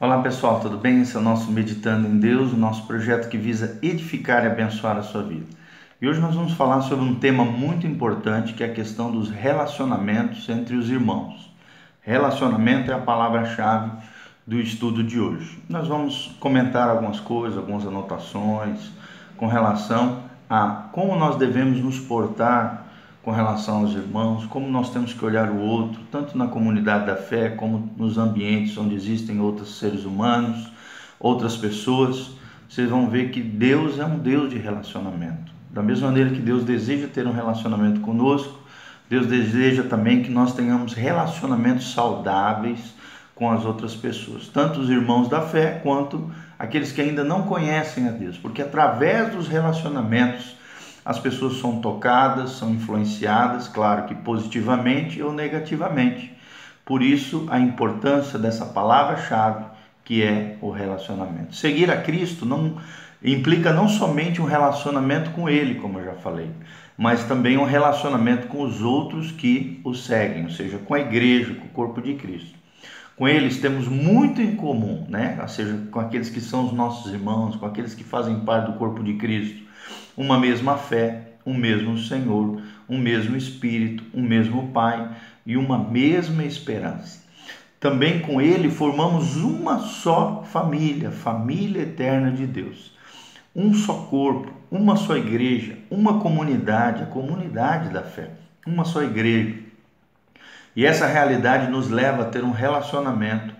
Olá pessoal, tudo bem? Esse é o nosso Meditando em Deus, o nosso projeto que visa edificar e abençoar a sua vida. E hoje nós vamos falar sobre um tema muito importante, que é a questão dos relacionamentos entre os irmãos. Relacionamento é a palavra-chave do estudo de hoje. Nós vamos comentar algumas coisas, algumas anotações com relação a como nós devemos nos portar com relação aos irmãos, como nós temos que olhar o outro, tanto na comunidade da fé como nos ambientes onde existem outros seres humanos, outras pessoas. Vocês vão ver que Deus é um Deus de relacionamento. Da mesma maneira que Deus deseja ter um relacionamento conosco, Deus deseja também que nós tenhamos relacionamentos saudáveis com as outras pessoas, tanto os irmãos da fé quanto aqueles que ainda não conhecem a Deus, porque através dos relacionamentos as pessoas são tocadas, são influenciadas, claro que positivamente ou negativamente. Por isso, a importância dessa palavra-chave, que é o relacionamento. Seguir a Cristo não implica não somente um relacionamento com Ele, como eu já falei, mas também um relacionamento com os outros que o seguem, ou seja, com a igreja, com o corpo de Cristo. Com eles temos muito em comum, né? Ou seja, com aqueles que são os nossos irmãos, com aqueles que fazem parte do corpo de Cristo. Uma mesma fé, um mesmo Senhor, um mesmo Espírito, um mesmo Pai e uma mesma esperança. Também com Ele formamos uma só família, família eterna de Deus. Um só corpo, uma só igreja, uma comunidade, a comunidade da fé, uma só igreja. E essa realidade nos leva a ter um relacionamento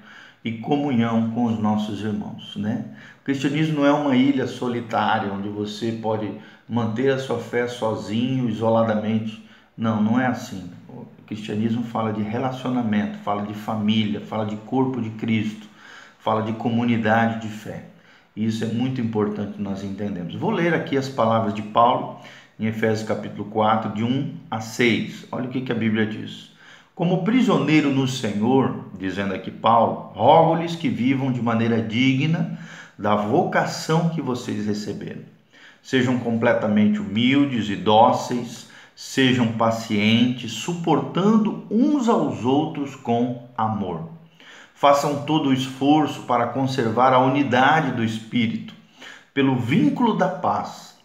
e comunhão com os nossos irmãos, né? O cristianismo não é uma ilha solitária onde você pode manter a sua fé sozinho, isoladamente. Não, não é assim. O cristianismo fala de relacionamento, fala de família, fala de corpo de Cristo, fala de comunidade de fé. E isso é muito importante nós entendermos. Vou ler aqui as palavras de Paulo em Efésios capítulo 4, de 1 a 6. Olha o que a Bíblia diz. Como prisioneiro no Senhor, dizendo aqui Paulo, rogo-lhes que vivam de maneira digna da vocação que vocês receberam. Sejam completamente humildes e dóceis, sejam pacientes, suportando uns aos outros com amor. Façam todo o esforço para conservar a unidade do Espírito, pelo vínculo da paz.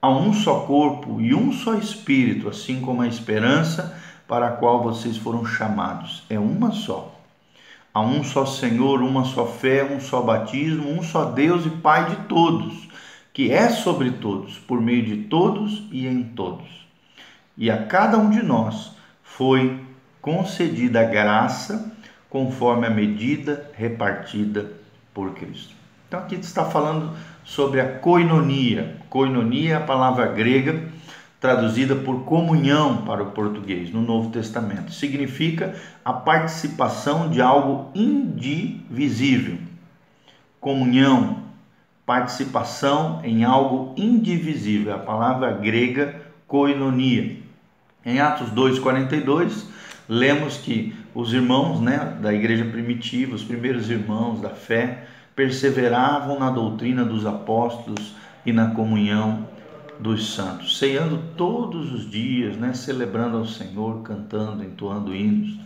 Há um só corpo e um só Espírito, assim como a esperança para a qual vocês foram chamados. É uma só. Há um só Senhor, uma só fé, um só batismo, um só Deus e Pai de todos, que é sobre todos, por meio de todos e em todos. E a cada um de nós foi concedida a graça conforme a medida repartida por Cristo. Então aqui está falando sobre a koinonia. Koinonia é a palavra grega traduzida por comunhão para o português no Novo Testamento. Significa a participação de algo indivisível. Comunhão, participação em algo indivisível. A palavra grega koinonia. Em Atos 2:42, lemos que os irmãos, da igreja primitiva, os primeiros irmãos da fé, perseveravam na doutrina dos apóstolos e na comunhão dos santos, ceando todos os dias, celebrando ao Senhor, cantando, entoando hinos.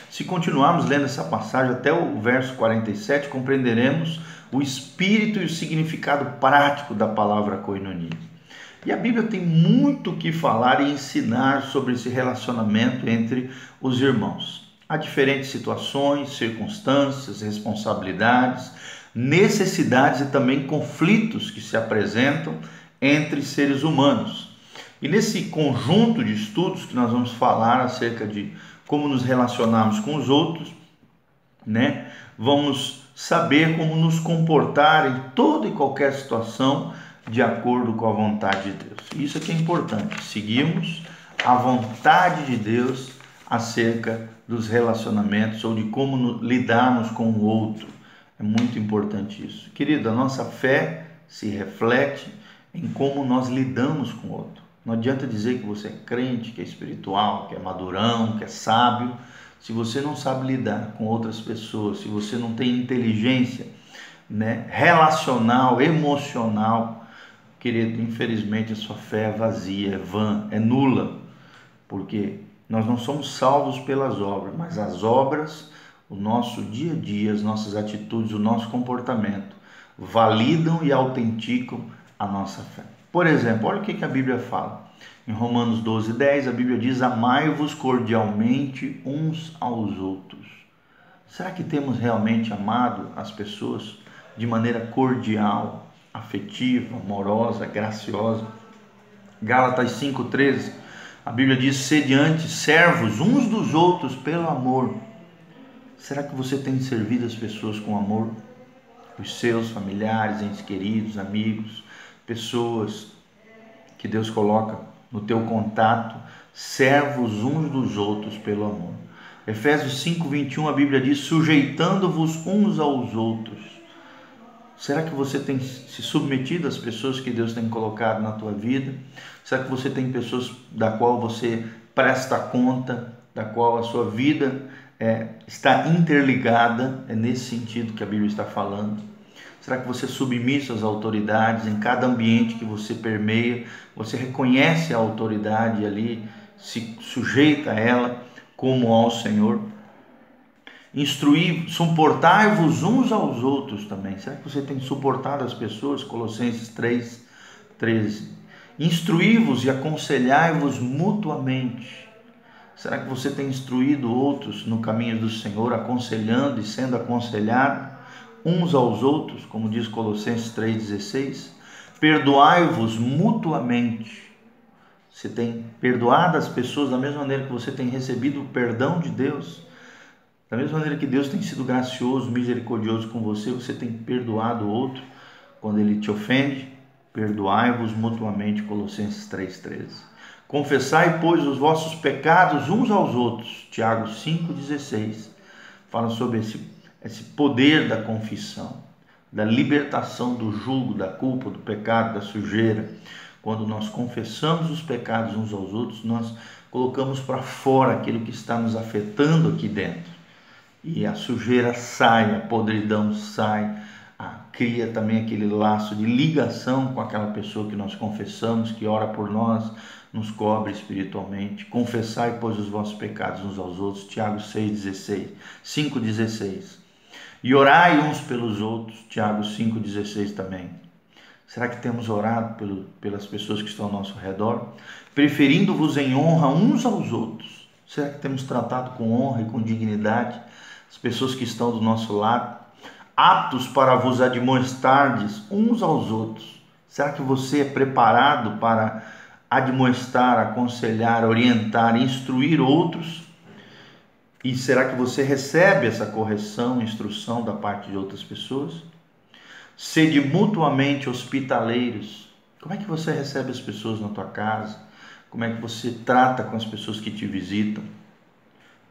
Se continuarmos lendo essa passagem até o verso 47, compreenderemos o espírito e o significado prático da palavra koinonia. E a Bíblia tem muito o que falar e ensinar sobre esse relacionamento entre os irmãos. Há diferentes situações, circunstâncias, responsabilidades, necessidades e também conflitos que se apresentam entre seres humanos. E nesse conjunto de estudos que nós vamos falar acerca de como nos relacionarmos com os outros, vamos saber como nos comportar em toda e qualquer situação de acordo com a vontade de Deus. Isso aqui é importante, seguirmos a vontade de Deus acerca dos relacionamentos ou de como lidarmos com o outro. É muito importante isso. Querido, a nossa fé se reflete em como nós lidamos com o outro. Não adianta dizer que você é crente, que é espiritual, que é madurão, que é sábio, se você não sabe lidar com outras pessoas, se você não tem inteligência, relacional, emocional. Querido, infelizmente a sua fé é vazia, é vã, é nula, porque nós não somos salvos pelas obras, mas as obras o nosso dia a dia, as nossas atitudes, o nosso comportamento validam e autenticam a nossa fé. Por exemplo, olha o que a Bíblia fala. Em Romanos 12:10, a Bíblia diz: amai-vos cordialmente uns aos outros. Será que temos realmente amado as pessoas de maneira cordial, afetiva, amorosa, graciosa? Gálatas 5:13, a Bíblia diz: sede antes servos uns dos outros pelo amor. Será que você tem servido as pessoas com amor? Os seus familiares, entes queridos, amigos, pessoas que Deus coloca no teu contato, servos uns dos outros pelo amor. Efésios 5:21, a Bíblia diz: sujeitando-vos uns aos outros. Será que você tem se submetido às pessoas que Deus tem colocado na tua vida? Será que você tem pessoas da qual você presta conta, da qual a sua vida está interligada? É nesse sentido que a Bíblia está falando. Será que você é submisso às autoridades em cada ambiente que você permeia? Você reconhece a autoridade ali, se sujeita a ela como ao Senhor? Suportai-vos uns aos outros também. Será que você tem suportado as pessoas? Colossenses 3:13. Instruí-vos e aconselhai-vos mutuamente. Será que você tem instruído outros no caminho do Senhor, aconselhando e sendo aconselhado uns aos outros, como diz Colossenses 3:16? Perdoai-vos mutuamente. Você tem perdoado as pessoas da mesma maneira que você tem recebido o perdão de Deus? Da mesma maneira que Deus tem sido gracioso, misericordioso com você, você tem perdoado o outro quando ele te ofende? Perdoai-vos mutuamente, Colossenses 3:13. Confessai, pois, os vossos pecados uns aos outros, Tiago 5:16. Fala sobre esse poder da confissão, da libertação do jugo, da culpa, do pecado, da sujeira. Quando nós confessamos os pecados uns aos outros, nós colocamos para fora aquilo que está nos afetando aqui dentro. E a sujeira sai, a podridão sai, cria também aquele laço de ligação com aquela pessoa que nós confessamos, que ora por nós, nos cobre espiritualmente. Confessai, pois, os vossos pecados uns aos outros, Tiago 5:16. E orai uns pelos outros, Tiago 5:16 também. Será que temos orado pelas pessoas que estão ao nosso redor? Preferindo-vos em honra uns aos outros. Será que temos tratado com honra e com dignidade as pessoas que estão do nosso lado? Aptos para vos admoestardes uns aos outros. Será que você é preparado para admoestar, aconselhar, orientar, instruir outros? E será que você recebe essa correção, instrução da parte de outras pessoas? Sede mutuamente hospitaleiros. Como é que você recebe as pessoas na tua casa? Como é que você trata com as pessoas que te visitam?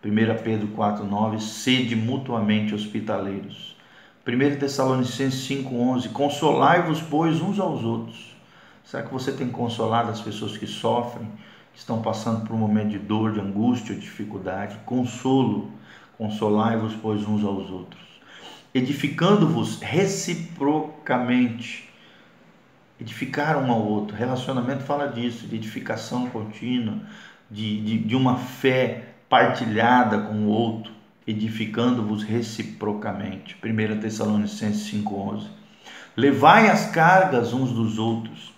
1 Pedro 4:9, sede mutuamente hospitaleiros. 1 Tessalonicenses 5:11, consolai-vos, pois, uns aos outros. Será que você tem consolado as pessoas que sofrem, que estão passando por um momento de dor, de angústia, de dificuldade? Consolai-vos, pois, uns aos outros. Edificando-vos reciprocamente. Edificar um ao outro. Relacionamento fala disso, de edificação contínua, de uma fé partilhada com o outro, edificando-vos reciprocamente. 1 Tessalonicenses 5:11. Levai as cargas uns dos outros.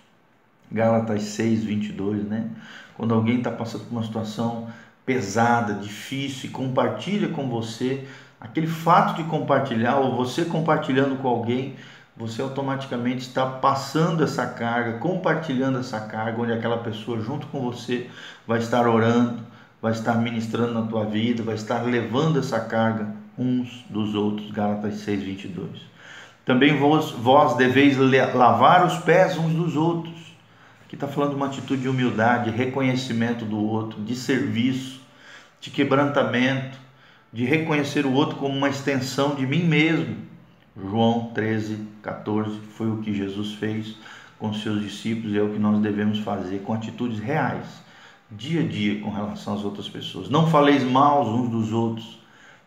Gálatas 6:22, né? Quando alguém está passando por uma situação pesada, difícil, e compartilha com você, aquele fato de compartilhar, ou você compartilhando com alguém, você automaticamente está passando essa carga, compartilhando essa carga, onde aquela pessoa junto com você vai estar orando, vai estar ministrando na tua vida, vai estar levando essa carga uns dos outros. Gálatas 6:22. Também vós deveis lavar os pés uns dos outros. Aqui está falando de uma atitude de humildade, de reconhecimento do outro, de serviço, de quebrantamento, de reconhecer o outro como uma extensão de mim mesmo. João 13:14 foi o que Jesus fez com seus discípulos e é o que nós devemos fazer com atitudes reais, dia a dia, com relação às outras pessoas. Não faleis mal uns dos outros,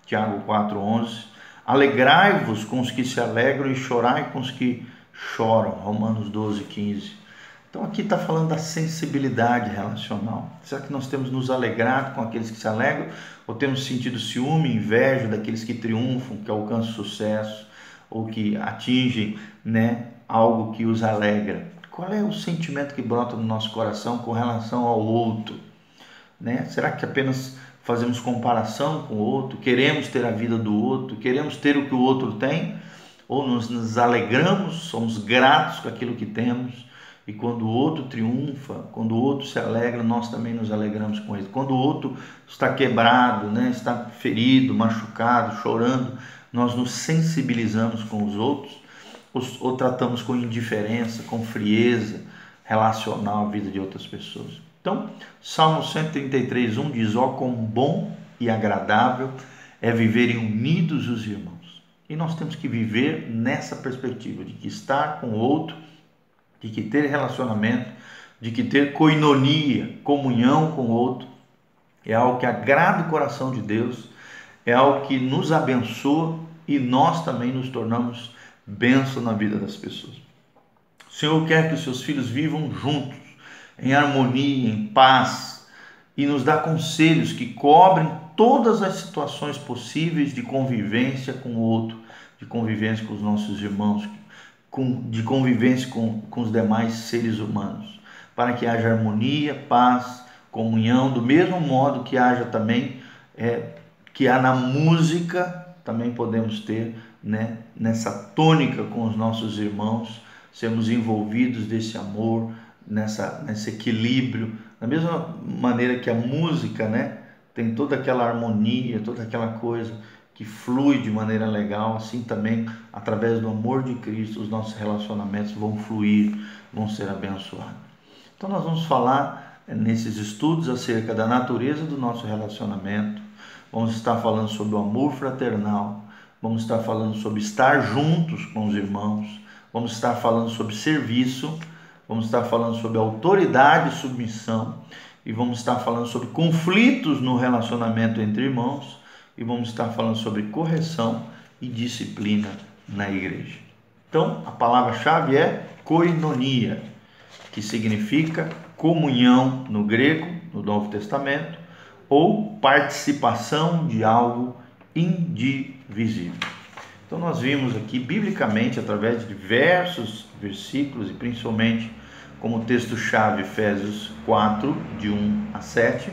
Tiago 4:11. Alegrai-vos com os que se alegram e chorai com os que choram, Romanos 12:15. Então aqui está falando da sensibilidade relacional. Será que nós temos nos alegrado com aqueles que se alegram? Ou temos sentido ciúme, inveja daqueles que triunfam, que alcançam sucesso, ou que atingem, algo que os alegra? Qual é o sentimento que brota no nosso coração com relação ao outro? Será que apenas fazemos comparação com o outro? Queremos ter a vida do outro? Queremos ter o que o outro tem? Ou nos alegramos, somos gratos com aquilo que temos? E quando o outro triunfa, quando o outro se alegra, nós também nos alegramos com ele. Quando o outro está quebrado, está ferido, machucado, chorando, nós nos sensibilizamos com os outros ou tratamos com indiferença, com frieza relacional a vida de outras pessoas. Então, Salmo 133:1 diz: ó, quão bom e agradável é viverem unidos os irmãos. E nós temos que viver nessa perspectiva de que estar com o outro, de que ter relacionamento, de que ter koinonia, comunhão com o outro, é algo que agrada o coração de Deus, é algo que nos abençoa e nós também nos tornamos bênção na vida das pessoas. O Senhor quer que os seus filhos vivam juntos, em harmonia, em paz, e nos dá conselhos que cobrem todas as situações possíveis de convivência com o outro, de convivência com os nossos irmãos, de convivência com os demais seres humanos, para que haja harmonia, paz, comunhão, do mesmo modo que haja também, que há na música, também podemos ter, nessa tônica com os nossos irmãos, sermos envolvidos desse amor, nesse equilíbrio, da mesma maneira que a música, tem toda aquela harmonia, toda aquela coisa que flui de maneira legal, assim também, através do amor de Cristo, os nossos relacionamentos vão fluir, vão ser abençoados. Então nós vamos falar nesses estudos acerca da natureza do nosso relacionamento, vamos estar falando sobre o amor fraternal, vamos estar falando sobre estar juntos com os irmãos, vamos estar falando sobre serviço, vamos estar falando sobre autoridade e submissão, e vamos estar falando sobre conflitos no relacionamento entre irmãos, e vamos estar falando sobre correção e disciplina na igreja. Então, a palavra-chave é koinonia, que significa comunhão no grego, no Novo Testamento, ou participação de algo indivisível. Então, nós vimos aqui, biblicamente, através de diversos versículos, e principalmente como texto-chave, Efésios 4, de 1 a 7,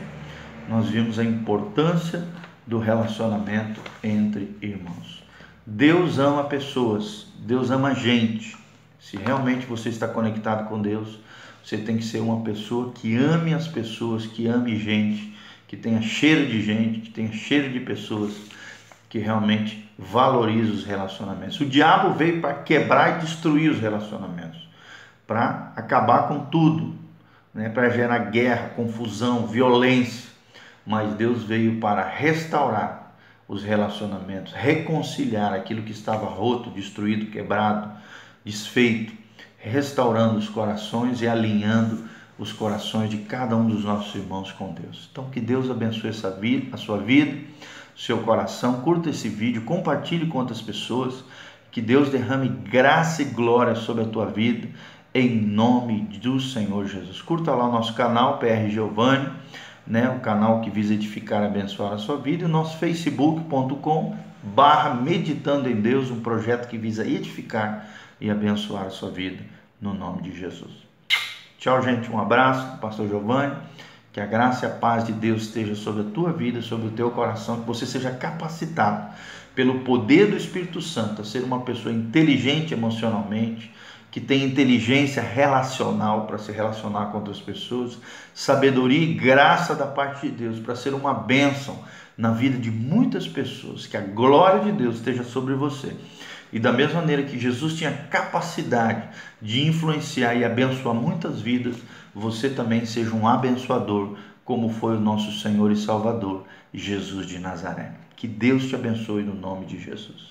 nós vimos a importância do relacionamento entre irmãos. Deus ama pessoas, Deus ama gente. Se realmente você está conectado com Deus, você tem que ser uma pessoa que ame as pessoas, que ame gente, que tenha cheiro de gente, que tenha cheiro de pessoas, que realmente valorize os relacionamentos. O diabo veio para quebrar e destruir os relacionamentos, para acabar com tudo, para gerar guerra, confusão, violência. Mas Deus veio para restaurar os relacionamentos, reconciliar aquilo que estava roto, destruído, quebrado, desfeito, restaurando os corações e alinhando os corações de cada um dos nossos irmãos com Deus. Então, que Deus abençoe a sua vida, seu coração. Curta esse vídeo, compartilhe com outras pessoas, que Deus derrame graça e glória sobre a tua vida, em nome do Senhor Jesus. Curta lá o nosso canal, PR Giovanni, o canal que visa edificar e abençoar a sua vida, e o nosso facebook.com/meditando em Deus, um projeto que visa edificar e abençoar a sua vida, no nome de Jesus. Tchau, gente, um abraço do pastor Giovanni, que a graça e a paz de Deus esteja sobre a tua vida, sobre o teu coração, que você seja capacitado pelo poder do Espírito Santo a ser uma pessoa inteligente emocionalmente, que tem inteligência relacional para se relacionar com outras pessoas, sabedoria e graça da parte de Deus para ser uma bênção na vida de muitas pessoas, que a glória de Deus esteja sobre você. E da mesma maneira que Jesus tinha capacidade de influenciar e abençoar muitas vidas, você também seja um abençoador, como foi o nosso Senhor e Salvador, Jesus de Nazaré. Que Deus te abençoe no nome de Jesus.